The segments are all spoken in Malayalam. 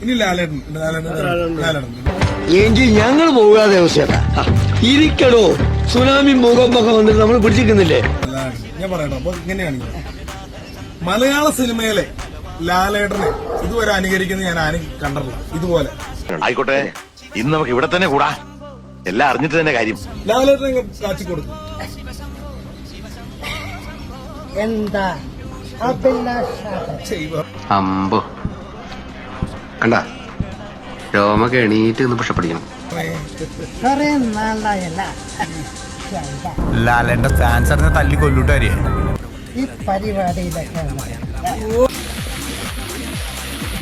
ഇനി ലാലേട്ടൻ എങ്കിൽ ഞങ്ങൾ പോകാതെ ഇരിക്കടോ. സുനാമി മുഖമൊക്കെ വന്നിട്ട് നമ്മൾ പിടിച്ചിരിക്കുന്നില്ലേ? ഞാൻ പറയട്ടോ. അപ്പൊ ഇങ്ങനെയാണ് മലയാള സിനിമയിലെ ലാലേട്ടനെ ഇതുവരെ അനുകരിക്കുന്ന ഞാൻ ആരും കണ്ടിട്ടില്ല. ഇതുപോലെ ആയിക്കോട്ടെ, ഇന്ന് നമുക്ക് ഇവിടെ തന്നെ കൂടാ. എല്ലാം അറിഞ്ഞിട്ട് തന്നെ കാര്യം. ലാലേട്ടനെ കാച്ചി കൊടുക്കും. എന്താ അമ്പോ കണ്ട രോമൊക്കെ എണീറ്റ് നിന്ന് പുഷപ്പടിക്കണം. കുറെ നാളായല്ല ലാലേട്ടന്റെ ഫാൻസ് അറിഞ്ഞ തല്ലി കൊല്ലൂട്ടാരിയെ ഈ പരിപാടിയിലൊക്കെ.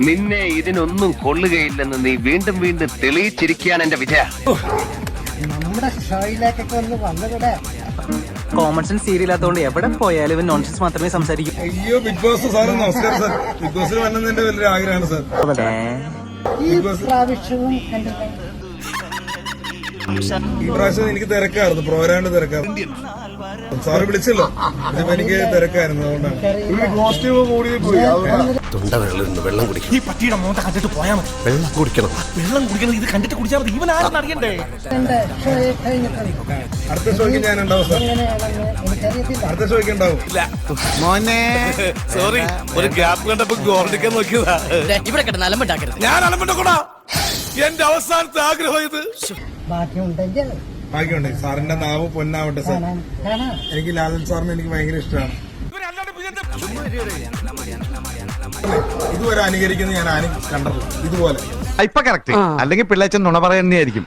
നിന്നെ ഇതിനൊന്നും കൊള്ളുകയില്ലെന്ന് നീ വീണ്ടും വീണ്ടും തെളിയിച്ചിരിക്കുകയാണ് എന്റെ വിജയ. നമ്മുടെ ഷോയിലേക്കൊക്കെ ഒന്ന് വന്നുകൂടെ? കോമൺ സെൻസ് സീരിയലാത്തോണ്ട് എവിടെ പോയാലും ഇവൻ നോൺസെൻസ് മാത്രമേ സംസാരിക്കൂ. അയ്യോ ബിഗ് ബോസ് സാറ് നമസ്കാരം സാർ. ബിഗ് ബോസിൽ വന്നതിന്റെ വലിയൊരു ആഗ്രഹമാണ് സാർ. ഈ പ്രാവശ്യവും കണ്ടില്ല. ഈ പ്രാവശ്യം എനിക്ക് തിരക്കായിരുന്നു, പ്രോഗ്രാമിന്റെ തിരക്കായിരുന്നു. സാറ് വിളിച്ചല്ലോ, അതിപ്പോ എനിക്ക് തിരക്കായിരുന്നു. അതുകൊണ്ടാണ് കോസ്റ്റ്യൂം കൂടി പോയി. തൊണ്ട വെള്ളം കുടിക്കണം. ഈ പട്ടിയുടെ മോന്ത കണ്ടിട്ട് പോയാൽ മതി. വെള്ളം കുടിക്കണം. വെള്ളം കുടിക്കണം. ഇത് കണ്ടിട്ട് കുടിച്ചാൽ മതി. ഇവൻ ആരും അറിയണ്ടേ? എന്റെ ഷോയെ കഴിഞ്ഞിട്ടുണ്ട്. അടുത്ത ഷോയ്ക്ക് ഞാൻ ഉണ്ടാവും സാർ. എങ്ങനെയാണെന്ന് എനിക്കറിയത്തില്ല. അടുത്ത ഷോയ്ക്ക് ഉണ്ടാവും. മോനെ സോറി, ഒരു ഗ്യാപ്പ് കണ്ടപ്പോ ഗോൾഡിക്കാൻ നോക്കിയതാ. ഇവിടെ കിടന്ന് അലമ്പുണ്ടാക്കരുത്. ഞാൻ അലമ്പുണ്ടാക്കണ എന്റെ അവസാനത്തെ ആഗ്രഹം ഇത്. ബാക്കിയുണ്ടെങ്കിൽ ഭാഗ്യമുണ്ട്. സാറിന്റെ നാവ് പൊന്നാവട്ടെ സാർ. കാണാം. എനിക്ക് ലാലൻ സാറിന് എനിക്ക് ഭയങ്കര ഇഷ്ടമാണ്. ഇതുവരെ അനുകരിക്കുന്ന ഞാൻ ആരും കണ്ടിട്ടില്ല. ഇതുപോലെ ഇപ്പൊ കറക്റ്റ്. അല്ലെങ്കിൽ പിള്ളേച്ചൻ നുണ പറയുന്നതായിരിക്കും.